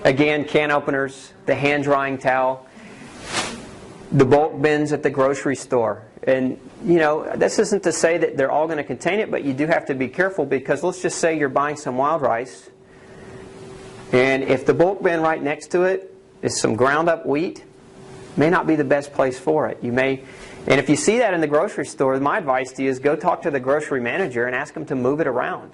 Again, can openers, the hand drying towel, the bulk bins at the grocery store. And, you know, this isn't to say that they're all going to contain it, but you do have to be careful, because let's just say you're buying some wild rice, and if the bulk bin right next to it is some ground up wheat, may not be the best place for it. And if you see that in the grocery store, my advice to you is go talk to the grocery manager and ask them to move it around.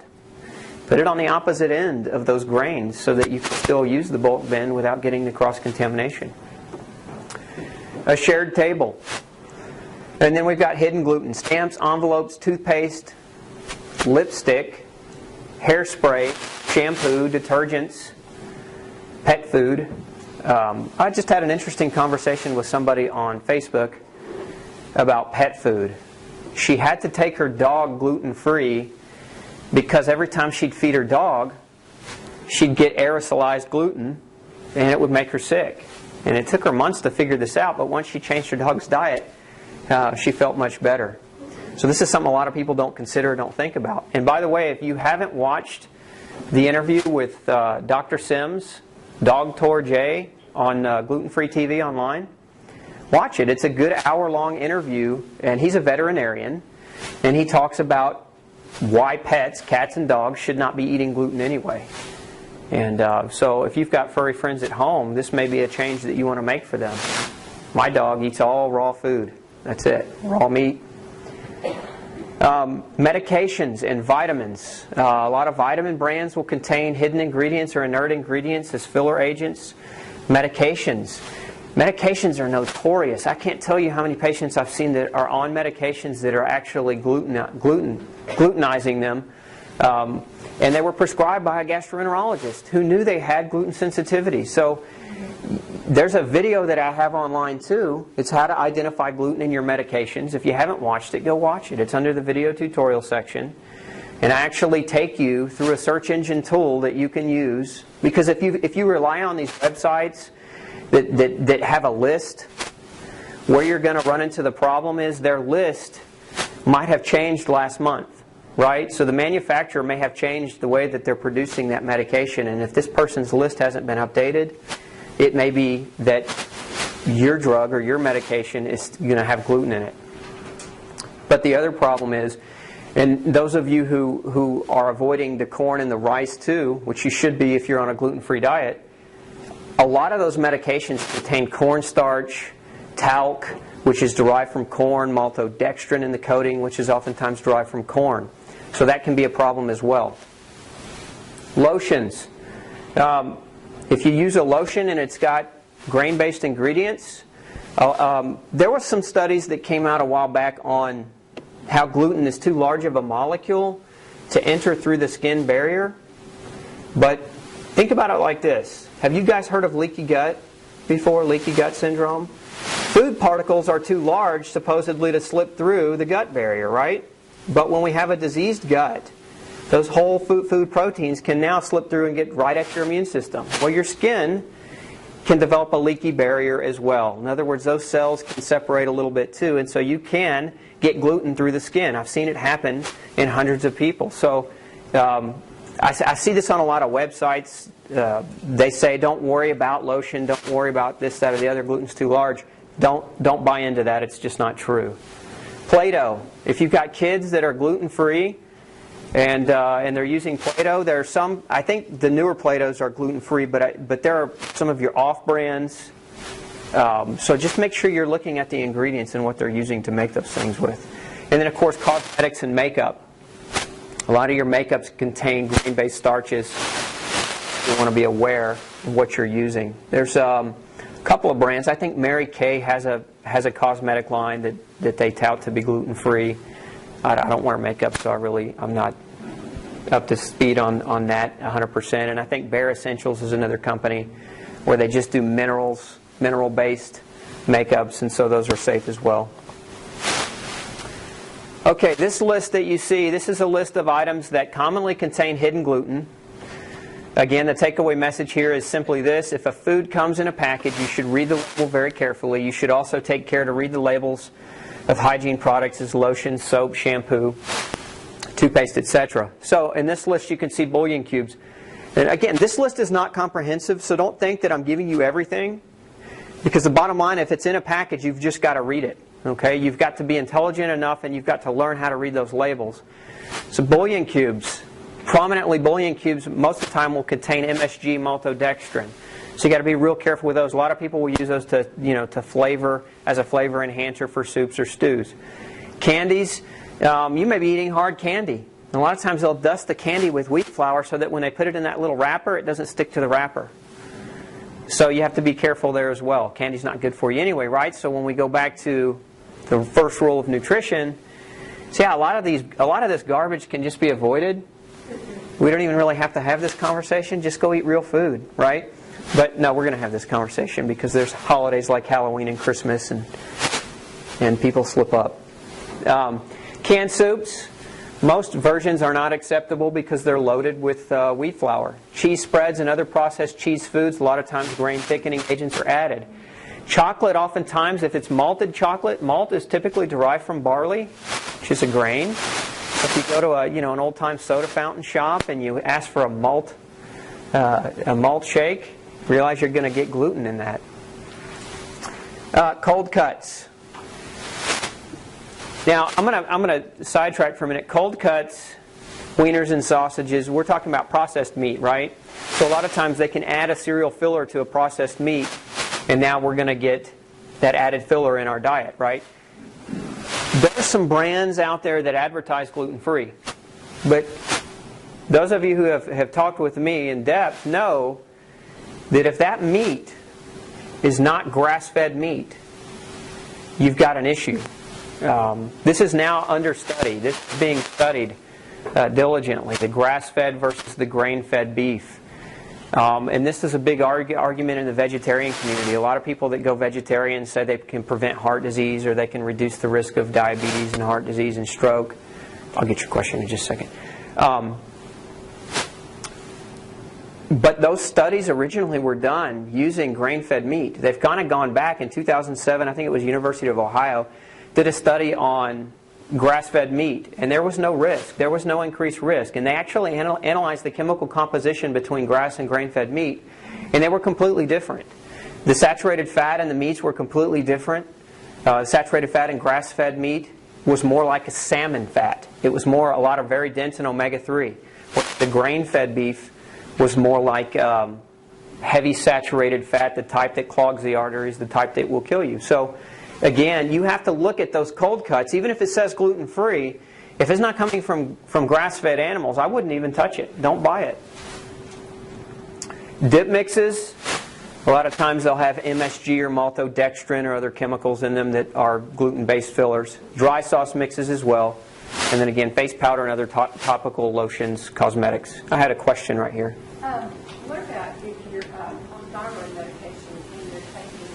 Put it on the opposite end of those grains so that you can still use the bulk bin without getting the cross-contamination. A shared table. And then we've got hidden gluten. Stamps, envelopes, toothpaste, lipstick, hairspray, shampoo, detergents, pet food. I just had an interesting conversation with somebody on Facebook about pet food. She had to take her dog gluten-free because every time she'd feed her dog, she'd get aerosolized gluten, and it would make her sick. And it took her months to figure this out, but once she changed her dog's diet, she felt much better. So this is something a lot of people don't consider, don't think about. And by the way, if you haven't watched the interview with Dr. Sims, Dog Tour J, on Gluten-Free TV online, watch it. It's a good hour-long interview, and he's a veterinarian, and he talks about why pets, cats and dogs, should not be eating gluten anyway. And so if you've got furry friends at home, this may be a change that you want to make for them. My dog eats all raw food. That's it. Raw meat. Medications and vitamins. A lot of vitamin brands will contain hidden ingredients or inert ingredients as filler agents. Medications. Medications are notorious. I can't tell you how many patients I've seen that are on medications that are actually glutenizing them. And they were prescribed by a gastroenterologist who knew they had gluten sensitivity. So there's a video that I have online too. It's how to identify gluten in your medications. If you haven't watched it, go watch it. It's under the video tutorial section. And I actually take you through a search engine tool that you can use. Because if you rely on these websites that have a list, where you're going to run into the problem is their list might have changed last month, right? So the manufacturer may have changed the way that they're producing that medication, and if this person's list hasn't been updated, it may be that your drug or your medication is going to have gluten in it. But the other problem is, and those of you who are avoiding the corn and the rice too, which you should be if you're on a gluten-free diet, a lot of those medications contain cornstarch, talc, which is derived from corn, maltodextrin in the coating, which is oftentimes derived from corn. So that can be a problem as well. Lotions. If you use a lotion and it's got grain-based ingredients, there were some studies that came out a while back on how gluten is too large of a molecule to enter through the skin barrier. But think about it like this. Have you guys heard of leaky gut before, leaky gut syndrome? Food particles are too large, supposedly, to slip through the gut barrier, right? But when we have a diseased gut, those whole food proteins can now slip through and get right at your immune system. Well, your skin can develop a leaky barrier as well. In other words, those cells can separate a little bit too, and so you can get gluten through the skin. I've seen it happen in hundreds of people. So I see this on a lot of websites. They say, don't worry about lotion, don't worry about this, that, or the other, gluten's too large. Don't buy into that. It's just not true. Play-Doh. If you've got kids that are gluten-free and they're using Play-Doh, there are some, I think the newer Play-Dohs are gluten-free, but there are some of your off-brands. So just make sure you're looking at the ingredients and what they're using to make those things with. And then, of course, cosmetics and makeup. A lot of your makeups contain grain-based starches. You want to be aware of what you're using. There's a couple of brands. I think Mary Kay has a cosmetic line that they tout to be gluten-free. I don't wear makeup, so I'm not up to speed on that 100%. And I think Bare Essentials is another company where they just do mineral-based makeups, and so those are safe as well. Okay, this list that you see, this is a list of items that commonly contain hidden gluten. Again, the takeaway message here is simply this. If a food comes in a package, you should read the label very carefully. You should also take care to read the labels of hygiene products as lotion, soap, shampoo, toothpaste, etc. So in this list you can see bouillon cubes. And again, this list is not comprehensive, so don't think that I'm giving you everything. Because the bottom line, if it's in a package, you've just got to read it. Okay? You've got to be intelligent enough, and you've got to learn how to read those labels. So bouillon cubes. Prominently, bouillon cubes most of the time will contain MSG maltodextrin. So you got to be real careful with those. A lot of people will use those to, to flavor, as a flavor enhancer for soups or stews. Candies, you may be eating hard candy. And a lot of times they'll dust the candy with wheat flour so that when they put it in that little wrapper, it doesn't stick to the wrapper. So you have to be careful there as well. Candy's not good for you anyway, right? So when we go back to the first rule of nutrition, see how a lot of this garbage can just be avoided. We don't even really have to have this conversation. Just go eat real food, right? But no, we're going to have this conversation because there's holidays like Halloween and Christmas, and people slip up. Canned soups. Most versions are not acceptable because they're loaded with wheat flour. Cheese spreads and other processed cheese foods, a lot of times grain thickening agents are added. Chocolate, oftentimes, if it's malted chocolate, malt is typically derived from barley, which is a grain. If you go to an old-time soda fountain shop and you ask for a malt shake, realize you're going to get gluten in that. Cold cuts. Now, I'm going to sidetrack for a minute. Cold cuts, wieners and sausages, we're talking about processed meat, right? So a lot of times they can add a cereal filler to a processed meat, and now we're going to get that added filler in our diet, right? There's some brands out there that advertise gluten-free. But those of you who have talked with me in depth know that if that meat is not grass-fed meat, you've got an issue. This is now under study. This is being studied diligently, the grass-fed versus the grain-fed beef. And this is a big argument in the vegetarian community. A lot of people that go vegetarian say they can prevent heart disease or they can reduce the risk of diabetes and heart disease and stroke. I'll get your question in just a second. But those studies originally were done using grain-fed meat. They've kind of gone back in 2007, I think it was University of Ohio, did a study on grass-fed meat, and there was no risk. There was no increased risk. And they actually analyzed the chemical composition between grass and grain-fed meat, and they were completely different. The saturated fat in the meats were completely different. Saturated fat in grass-fed meat was more like a salmon fat. It was more a lot of very dense in omega-3. The grain-fed beef was more like heavy saturated fat, the type that clogs the arteries, the type that will kill you. So again, you have to look at those cold cuts. Even if it says gluten-free, if it's not coming from grass-fed animals, I wouldn't even touch it. Don't buy it. Dip mixes, a lot of times they'll have MSG or maltodextrin or other chemicals in them that are gluten-based fillers. Dry sauce mixes as well. And then again, face powder and other topical lotions, cosmetics. I had a question right here. What about if you're on thyroid medication and you're taking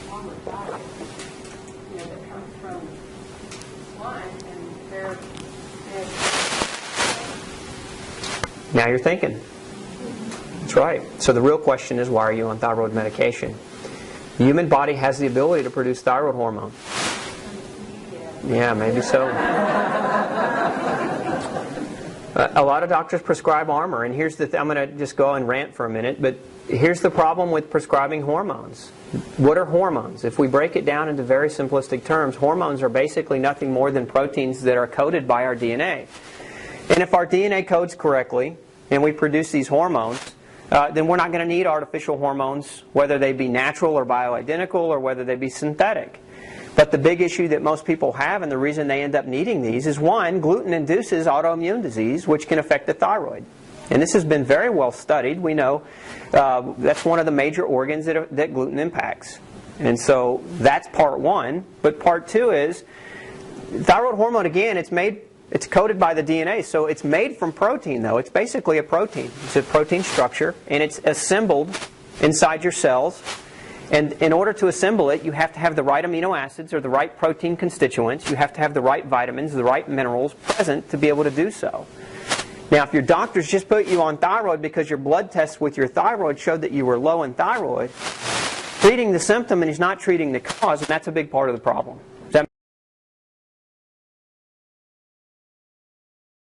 forward diet, that comes from wine and they're Now you're thinking. That's right. So the real question is, why are you on thyroid medication? The human body has the ability to produce thyroid hormone. Yeah, maybe so. A lot of doctors prescribe Armour, and here's the I'm going to just go and rant for a minute, but here's the problem with prescribing hormones. What are hormones? If we break it down into very simplistic terms, hormones are basically nothing more than proteins that are coded by our DNA. And if our DNA codes correctly, and we produce these hormones, then we're not going to need artificial hormones, whether they be natural or bioidentical, or whether they be synthetic. But the big issue that most people have, and the reason they end up needing these, is one, gluten induces autoimmune disease, which can affect the thyroid. And this has been very well studied. We know that's one of the major organs that gluten impacts. And so that's part one. But part two is, thyroid hormone, again, it's coded by the DNA. So it's made from protein, though. It's basically a protein. It's a protein structure, and it's assembled inside your cells. And in order to assemble it, you have to have the right amino acids or the right protein constituents. You have to have the right vitamins, the right minerals present to be able to do so. Now, if your doctors just put you on thyroid because your blood tests with your thyroid showed that you were low in thyroid, treating the symptom and he's not treating the cause, and that's a big part of the problem.